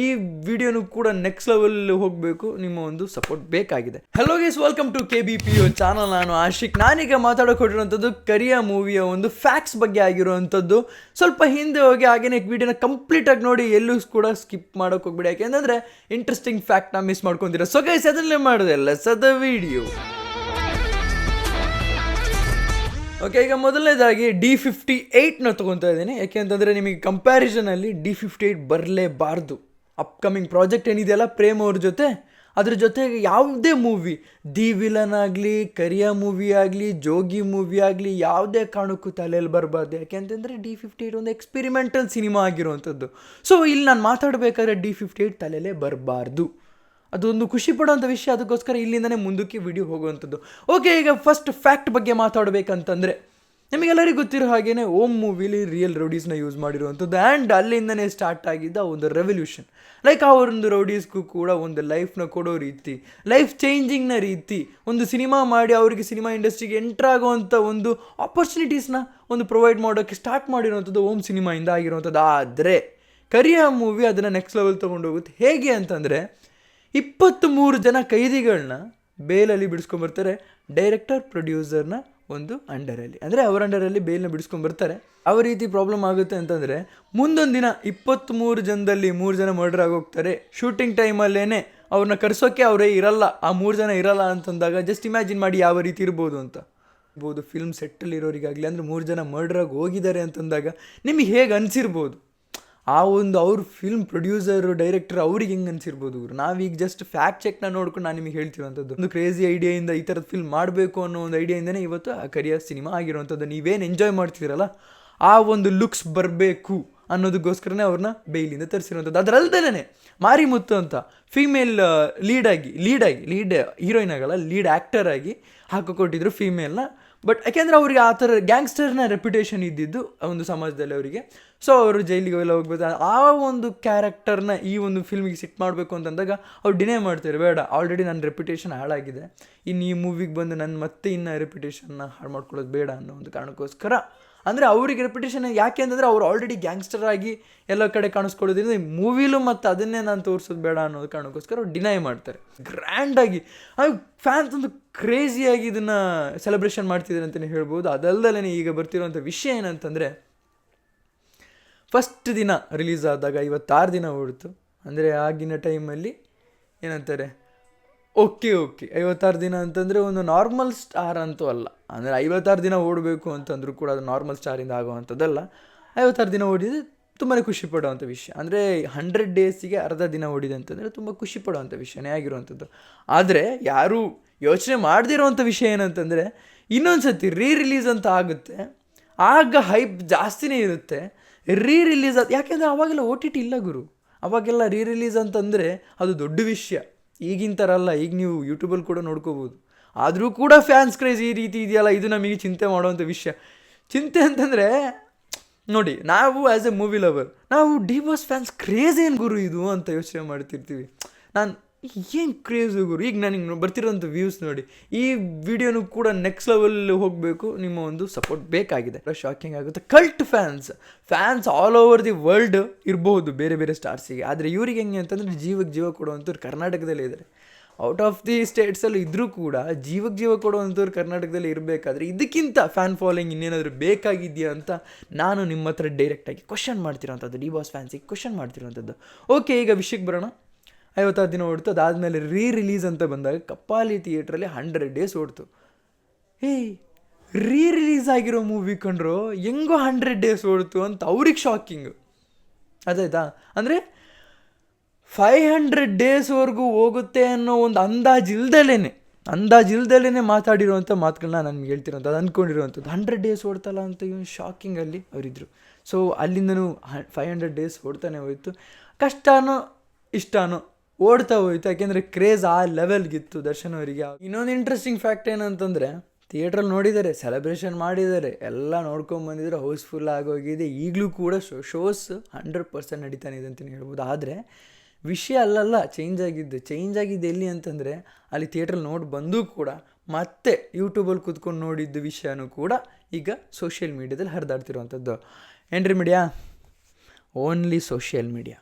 ಈ ವಿಡಿಯೋನು ಕೂಡ next level ಹೋಗಬೇಕು, ನಿಮ್ಮ ಒಂದು ಸಪೋರ್ಟ್ ಬೇಕಾಗಿದೆ. Hello guys, welcome to KBPO channel. ನಾನು ಆಶಿಕ್. ನಾನೀಗ ಮಾತಾಡೋಕೊಟ್ಟಿರುವಂಥದ್ದು ಕರಿಯ ಮೂವಿಯ ಒಂದು ಫ್ಯಾಕ್ಟ್ಸ್ ಬಗ್ಗೆ ಆಗಿರುವಂಥದ್ದು. ಸ್ವಲ್ಪ ಹಿಂದೆ ಹೋಗಿ ಹಾಗೇನೆ ವಿಡಿಯೋನ ಕಂಪ್ಲೀಟಾಗಿ ನೋಡಿ, ಎಲ್ಲೂ ಕೂಡ ಸ್ಕಿಪ್ ಮಾಡೋಕೆ ಹೋಗ್ಬಿಡಿ, ಯಾಕೆಂದರೆ ಇಂಟ್ರೆಸ್ಟಿಂಗ್ ಫ್ಯಾಕ್ಟ್ನ ಮಿಸ್ ಮಾಡ್ಕೊತೀರ. ಸೊ ಗೈಸ್, ಅದನ್ನೇ ಮಾಡಿದೆ ಲೆಟ್ಸ್ ವಿಡಿಯೋ. ಓಕೆ, ಈಗ ಮೊದಲನೇದಾಗಿ D58ನ ತೊಗೊತಾ ಇದ್ದೀನಿ. ಯಾಕೆ ಅಂತಂದರೆ ನಿಮಗೆ ಕಂಪ್ಯಾರಿಸನಲ್ಲಿ D58 ಬರಲೇಬಾರ್ದು. ಅಪ್ಕಮಿಂಗ್ ಪ್ರಾಜೆಕ್ಟ್ ಏನಿದೆಯಲ್ಲ ಪ್ರೇಮ್ ಅವ್ರ ಜೊತೆ, ಅದ್ರ ಜೊತೆಗೆ ಯಾವುದೇ ಮೂವಿ, ದಿ ವಿಲನ್ ಆಗಲಿ, ಕರಿಯ ಮೂವಿ ಆಗಲಿ, ಜೋಗಿ ಮೂವಿ ಆಗಲಿ, ಯಾವುದೇ ಕಾರಣಕ್ಕೂ ತಲೆಯಲ್ಲಿ ಬರಬಾರ್ದು. ಯಾಕೆ ಅಂತಂದರೆ D58 ಒಂದು ಎಕ್ಸ್ಪೆರಿಮೆಂಟಲ್ ಸಿನಿಮಾ ಆಗಿರುವಂಥದ್ದು. ಸೊ ಇಲ್ಲಿ ನಾನು ಮಾತಾಡಬೇಕಾದ್ರೆ D58 ತಲೆಯಲ್ಲೇ ಬರಬಾರ್ದು. ಅದೊಂದು ಖುಷಿ ಪಡೋವಂಥ ವಿಷಯ. ಅದಕ್ಕೋಸ್ಕರ ಇಲ್ಲಿಂದನೇ ಮುಂದಕ್ಕೆ ವಿಡಿಯೋ ಹೋಗುವಂಥದ್ದು. ಓಕೆ, ಈಗ ಫಸ್ಟ್ ಫ್ಯಾಕ್ಟ್ ಬಗ್ಗೆ ಮಾತಾಡಬೇಕಂತಂದರೆ, ನಿಮಗೆಲ್ಲರಿಗೂ ಗೊತ್ತಿರೋ ಹಾಗೇ ಓಮ್ ಮೂವಿಲಿ ರಿಯಲ್ ರೌಡೀಸ್ನ ಯೂಸ್ ಮಾಡಿರುವಂಥದ್ದು. ಆ್ಯಂಡ್ ಅಲ್ಲಿಂದನೇ ಸ್ಟಾರ್ಟ್ ಆಗಿದ್ದ ಒಂದು ರೆವಲ್ಯೂಷನ್. ಲೈಕ್ ಆ ಒಂದು ರೌಡೀಸ್ಗೂ ಕೂಡ ಒಂದು ಲೈಫ್ನ ಕೊಡೋ ರೀತಿ, ಲೈಫ್ ಚೇಂಜಿಂಗ್ನ ರೀತಿ, ಒಂದು ಸಿನಿಮಾ ಮಾಡಿ ಅವರಿಗೆ ಸಿನಿಮಾ ಇಂಡಸ್ಟ್ರಿಗೆ ಎಂಟ್ರ್ ಆಗೋವಂಥ ಒಂದು ಆಪರ್ಚುನಿಟೀಸ್ನ ಒಂದು ಪ್ರೊವೈಡ್ ಮಾಡೋಕ್ಕೆ ಸ್ಟಾರ್ಟ್ ಮಾಡಿರುವಂಥದ್ದು ಓಮ್ ಸಿನಿಮಾಯಿಂದ ಆಗಿರುವಂಥದ್ದು. ಆದರೆ ಕರಿಯ ಮೂವಿ ಅದನ್ನು ನೆಕ್ಸ್ಟ್ ಲೆವೆಲ್ ತೊಗೊಂಡೋಗುತ್ತೆ. ಹೇಗೆ ಅಂತಂದರೆ, 23 ಜನ ಕೈದಿಗಳನ್ನ ಬೇಲಲ್ಲಿ ಬಿಡಿಸ್ಕೊಂಬರ್ತಾರೆ, ಡೈರೆಕ್ಟರ್ ಪ್ರೊಡ್ಯೂಸರ್ನ ಒಂದು ಅಂಡರಲ್ಲಿ, ಅಂದರೆ ಅವರ ಅಂಡರಲ್ಲಿ ಬೇಲ್ನ ಬಿಡಿಸ್ಕೊಂಬರ್ತಾರೆ. ಯಾವ ರೀತಿ ಪ್ರಾಬ್ಲಮ್ ಆಗುತ್ತೆ ಅಂತಂದರೆ, ಮುಂದೊಂದು ದಿನ 23 ಜನದಲ್ಲಿ 3 ಜನ ಮರ್ಡರ್ ಆಗೋಗ್ತಾರೆ. ಶೂಟಿಂಗ್ ಟೈಮಲ್ಲೇ ಅವ್ರನ್ನ ಕರೆಸೋಕ್ಕೆ ಅವರೇ ಇರಲ್ಲ, ಆ 3 ಜನ ಇರಲ್ಲ ಅಂತಂದಾಗ ಜಸ್ಟ್ ಇಮ್ಯಾಜಿನ್ ಮಾಡಿ ಯಾವ ರೀತಿ ಇರ್ಬೋದು ಅಂತ. ಫಿಲ್ಮ್ ಸೆಟ್ಟಲ್ಲಿ ಇರೋರಿಗಾಗಲಿ, ಅಂದರೆ 3 ಜನ ಮರ್ಡರ್ ಆಗಿ ಹೋಗಿದ್ದಾರೆ ಅಂತಂದಾಗ ನಿಮಗೆ ಹೇಗೆ ಅನಿಸಿರ್ಬೋದು, ಆ ಒಂದು ಅವ್ರ ಫಿಲ್ಮ್ ಪ್ರೊಡ್ಯೂಸರು, ಡೈರೆಕ್ಟರ್ ಅವ್ರಿಗೆ ಹೆಂಗೆ ಅನಿಸಿರ್ಬೋದು. ನಾವೀಗ ಜಸ್ಟ್ ಫ್ಯಾಕ್ಟ್ ಚೆಕ್ನ ನೋಡ್ಕೊಂಡು ನಾನು ನಿಮಗೆ ಹೇಳ್ತಿರೋಂಥದ್ದು. ಒಂದು ಕ್ರೇಜಿ ಐಡಿಯಾಯಿಂದ ಈ ಥರದ ಫಿಲ್ಮ್ ಮಾಡಬೇಕು ಅನ್ನೋ ಒಂದು ಐಡಿಯಾಯಿಂದನೇ ಇವತ್ತು ಆ ಕರಿಯ ಸಿನಿಮಾ ಆಗಿರುವಂಥದ್ದು. ನೀವೇನು ಎಂಜಾಯ್ ಮಾಡ್ತಿದ್ದೀರಲ್ಲ, ಆ ಒಂದು ಲುಕ್ಸ್ ಬರಬೇಕು ಅನ್ನೋದಕ್ಕೋಸ್ಕರನೇ ಅವ್ರನ್ನ ಬೇಲಿಂದ ತರಿಸಿರುವಂಥದ್ದು. ಅದರಲ್ದೇನೆ ಮಾರಿಮುತ್ತು ಅಂತ ಫೀಮೇಲ್ ಲೀಡ್ ಹೀರೋಯಿನ್ ಆಗಲ್ಲ, ಲೀಡ್ ಆ್ಯಕ್ಟರ್ ಆಗಿ ಹಾಕಿಕೊಟ್ಟಿದ್ರು ಫೀಮೇಲ್ನ. ಬಟ್ ಯಾಕೆಂದರೆ ಅವ್ರಿಗೆ ಆ ಥರ ಗ್ಯಾಂಗ್ಸ್ಟರ್ನ ರೆಪ್ಯುಟೇಷನ್ ಇದ್ದಿದ್ದು ಒಂದು ಸಮಾಜದಲ್ಲಿ ಅವರಿಗೆ. ಸೊ ಅವರು ಜೈಲಿಗೆ ಎಲ್ಲ ಹೋಗ್ಬೇಕು. ಆ ಒಂದು ಕ್ಯಾರೆಕ್ಟರ್ನ ಈ ಒಂದು ಫಿಲ್ಮಿಗೆ ಸಿಟ್ ಮಾಡಬೇಕು ಅಂತಂದಾಗ ಅವ್ರು ಡಿನೇ ಮಾಡ್ತಾರೆ, ಬೇಡ, ಆಲ್ರೆಡಿ ನನ್ನ ರೆಪ್ಯುಟೇಷನ್ ಹಾಳಾಗಿದೆ, ಇನ್ನು ಈ ಮೂವಿಗೆ ಬಂದು ನನ್ನ ಮತ್ತೆ ಇನ್ನು ರೆಪ್ಯುಟೇಷನ್ನ ಹಾಳು ಮಾಡ್ಕೊಳ್ಳೋದು ಬೇಡ ಅನ್ನೋ ಒಂದು ಕಾರಣಕ್ಕೋಸ್ಕರ. ಅಂದರೆ ಅವರಿಗೆ ರೆಪ್ಯುಟೇಷನ್ ಯಾಕೆ ಅಂತಂದರೆ ಅವ್ರು ಆಲ್ರೆಡಿ ಗ್ಯಾಂಗ್ಸ್ಟರ್ ಆಗಿ ಎಲ್ಲ ಕಡೆ ಕಾಣಿಸ್ಕೊಳ್ಳೋದ್ರಿಂದ ಮೂವಿಲೂ ಮತ್ತು ಅದನ್ನೇ ನಾನು ತೋರಿಸೋದು ಬೇಡ ಅನ್ನೋದು ಕಾರಣಕ್ಕೋಸ್ಕರ ಅವ್ರು ಡಿನೈ ಮಾಡ್ತಾರೆ ಗ್ರ್ಯಾಂಡಾಗಿ. ಫ್ಯಾನ್ಸ್ ಒಂದು ಕ್ರೇಜಿಯಾಗಿ ಇದನ್ನು ಸೆಲೆಬ್ರೇಷನ್ ಮಾಡ್ತಿದ್ದಾರೆ ಅಂತಲೇ ಹೇಳ್ಬೋದು. ಅದಲ್ಲದೇ ಈಗ ಬರ್ತಿರೋಂಥ ವಿಷಯ ಏನಂತಂದರೆ, ಫಸ್ಟ್ ದಿನ ರಿಲೀಸ್ ಆದಾಗ 56 ದಿನ ಓಡಿತು. ಅಂದರೆ ಆಗಿನ ಟೈಮಲ್ಲಿ ಏನಂತಾರೆ, ಓಕೆ 56 ದಿನ ಅಂತಂದರೆ ಒಂದು ನಾರ್ಮಲ್ ಸ್ಟಾರ್ ಅಂತೂ ಅಲ್ಲ. ಅಂದರೆ 56 ದಿನ ಓಡಬೇಕು ಅಂತಂದರೂ ಕೂಡ ಅದು ನಾರ್ಮಲ್ ಸ್ಟಾರಿಂದ ಆಗೋವಂಥದ್ದಲ್ಲ. 56 ದಿನ ಓಡಿದರೆ ತುಂಬಾ ಖುಷಿ ಪಡೋವಂಥ ವಿಷಯ. ಅಂದರೆ 100 ಡೇಸಿಗೆ ಅರ್ಧ ದಿನ ಓಡಿದೆ ಅಂತಂದರೆ ತುಂಬ ಖುಷಿ ಪಡೋವಂಥ ವಿಷಯನೇ ಆಗಿರುವಂಥದ್ದು. ಆದರೆ ಯಾರೂ ಯೋಚನೆ ಮಾಡದಿರೋವಂಥ ವಿಷಯ ಏನಂತಂದರೆ, ಇನ್ನೊಂದು ಸತಿ ರಿಲೀಸ್ ಅಂತ ಆಗುತ್ತೆ, ಆಗ ಹೈಪ್ ಜಾಸ್ತಿನೇ ಇರುತ್ತೆ. ರಿಲೀಸ್ ಯಾಕೆಂದರೆ ಅವಾಗೆಲ್ಲ OTT ಇಲ್ಲ ಗುರು. ಅವಾಗೆಲ್ಲ ರಿಲೀಸ್ ಅಂತಂದರೆ ಅದು ದೊಡ್ಡ ವಿಷಯ. ಈಗಿನ ಥರ ಅಲ್ಲ, ಈಗ ನೀವು ಯೂಟ್ಯೂಬಲ್ಲಿ ಕೂಡ ನೋಡ್ಕೋಬೋದು. ಆದರೂ ಕೂಡ ಫ್ಯಾನ್ಸ್ ಕ್ರೇಜ್ ಈ ರೀತಿ ಇದೆಯಲ್ಲ, ಇದು ನಮಗೆ ಚಿಂತೆ ಮಾಡೋವಂಥ ವಿಷಯ. ಚಿಂತೆ ಅಂತಂದರೆ ನೋಡಿ, ನಾವು ಆ್ಯಸ್ ಎ ಮೂವಿ ಲವರ್, ನಾವು ಡಿ ಬಾಸ್ ಫ್ಯಾನ್ಸ್ ಕ್ರೇಜ್ ಏನು ಗುರು ಇದು ಅಂತ ಯೋಚನೆ ಮಾಡ್ತಿರ್ತೀವಿ. ನಾನು ಏನು ಕ್ರೇಜು ಗುರು, ಈಗ ನನಗೆ ಬರ್ತಿರೋಂಥ ವ್ಯೂಸ್ ನೋಡಿ. ಈ ವಿಡಿಯೋನು ಕೂಡ ನೆಕ್ಸ್ಟ್ ಲೆವೆಲ್ ಹೋಗಬೇಕು, ನಿಮ್ಮ ಒಂದು ಸಪೋರ್ಟ್ ಬೇಕಾಗಿದೆ. ಶಾಕಿಂಗ್ ಆಗುತ್ತೆ. Cult fans all over the world ಇರ್ಬೋದು ಬೇರೆ ಬೇರೆ ಸ್ಟಾರ್ಸಿಗೆ. ಆದರೆ ಇವ್ರಿಗೆ ಹೆಂಗೆ ಅಂತಂದರೆ ಜೀವಕ್ಕೆ ಜೀವ ಕೊಡುವಂಥವ್ರು ಕರ್ನಾಟಕದಲ್ಲೇ ಇದ್ದಾರೆ. ಔಟ್ ಆಫ್ ದಿ ಸ್ಟೇಟ್ಸಲ್ಲಿ ಇದ್ದರೂ ಕೂಡ ಜೀವಕ್ಕೆ ಜೀವ ಕೊಡುವಂಥವ್ರು ಕರ್ನಾಟಕದಲ್ಲಿ ಇರಬೇಕಾದ್ರೆ ಇದಕ್ಕಿಂತ ಫ್ಯಾನ್ ಫಾಲೋಯಿಂಗ್ ಇನ್ನೇನಾದರೂ ಬೇಕಾಗಿದೆಯಾ ಅಂತ ನಾನು ನಿಮ್ಮ ಹತ್ರ ಡೈರೆಕ್ಟಾಗಿ ಕ್ವಶನ್ ಮಾಡ್ತಿರೋಂಥದ್ದು, ಡಿ ಬಾಸ್ ಫ್ಯಾನ್ಸಿಗೆ ಕ್ವಶನ್ ಮಾಡ್ತಿರೋಂಥದ್ದು. ಓಕೆ, ಈಗ ವಿಷಯಕ್ಕೆ ಬರೋಣ. 56 ದಿನ ಓಡ್ತು. ಅದಾದಮೇಲೆ ರಿಲೀಸ್ ಅಂತ ಬಂದಾಗ ಕಪ್ಪಾಲಿ ಥಿಯೇಟ್ರಲ್ಲಿ 100 ಡೇಸ್ ಓಡ್ತು. ರಿಲೀಸ್ ಆಗಿರೋ ಮೂವಿ ಕಂಡ್ರು ಹೆಂಗೋ 100 ಡೇಸ್ ಓಡ್ತು ಅಂತ ಅವ್ರಿಗೆ ಶಾಕಿಂಗು. ಅದಾಯ್ತಾ? ಅಂದರೆ 500 ಡೇಸ್ವರೆಗೂ ಹೋಗುತ್ತೆ ಅನ್ನೋ ಒಂದು ಅಂದಾಜಿಲ್ದಲೇ ಮಾತಾಡಿರೋವಂಥ ಮಾತುಗಳನ್ನ ನನಗೆ ಹೇಳ್ತಿರೋಂಥ, ಅದು ಅಂದ್ಕೊಂಡಿರೋವಂಥದ್ದು. 100 ಡೇಸ್ ಓಡ್ತಲ್ಲ ಅಂತ ಇವನು ಶಾಕಿಂಗಲ್ಲಿ ಅವರಿದ್ದರು. ಸೊ ಅಲ್ಲಿಂದನೂ 500 ಡೇಸ್ ಓಡ್ತಾನೆ ಹೋಯಿತು. ಕಷ್ಟನೋ ಇಷ್ಟನೋ ಓಡ್ತಾ ಹೋಯ್ತು, ಯಾಕೆಂದರೆ ಕ್ರೇಜ್ ಆ ಲೆವೆಲ್ಗಿತ್ತು ದರ್ಶನ್ ಅವರಿಗೆ. ಇನ್ನೊಂದು ಇಂಟ್ರೆಸ್ಟಿಂಗ್ ಫ್ಯಾಕ್ಟ್ ಏನಂತಂದರೆ, ಥಿಯೇಟ್ರಲ್ಲಿ ನೋಡಿದ್ದಾರೆ, ಸೆಲೆಬ್ರೇಷನ್ ಮಾಡಿದ್ದಾರೆ, ಎಲ್ಲ ನೋಡ್ಕೊಂಬಂದಿದ್ದಾರೆ, ಹೌಸ್ಫುಲ್ ಆಗೋಗಿದೆ. ಈಗಲೂ ಕೂಡ ಶೋಸ್ 100% ನಡೀತಾನೆ ಇದೆ ಅಂತಲೇ ಹೇಳ್ಬೋದು. ಆದರೆ ವಿಷಯ ಅಲ್ಲಲ್ಲ ಚೇಂಜ್ ಆಗಿದ್ದು ಎಲ್ಲಿ ಅಂತಂದರೆ, ಅಲ್ಲಿ ಥಿಯೇಟ್ರಲ್ಲಿ ನೋಡಿ ಬಂದು ಕೂಡ ಮತ್ತೆ ಯೂಟ್ಯೂಬಲ್ಲಿ ಕೂತ್ಕೊಂಡು ನೋಡಿದ್ದು ವಿಷಯನೂ ಕೂಡ ಈಗ ಸೋಷಿಯಲ್ ಮೀಡ್ಯಾದಲ್ಲಿ ಹರಿದಾಡ್ತಿರುವಂಥದ್ದು. ಏನ್ರಿ ಮೀಡಿಯಾ? Only social media.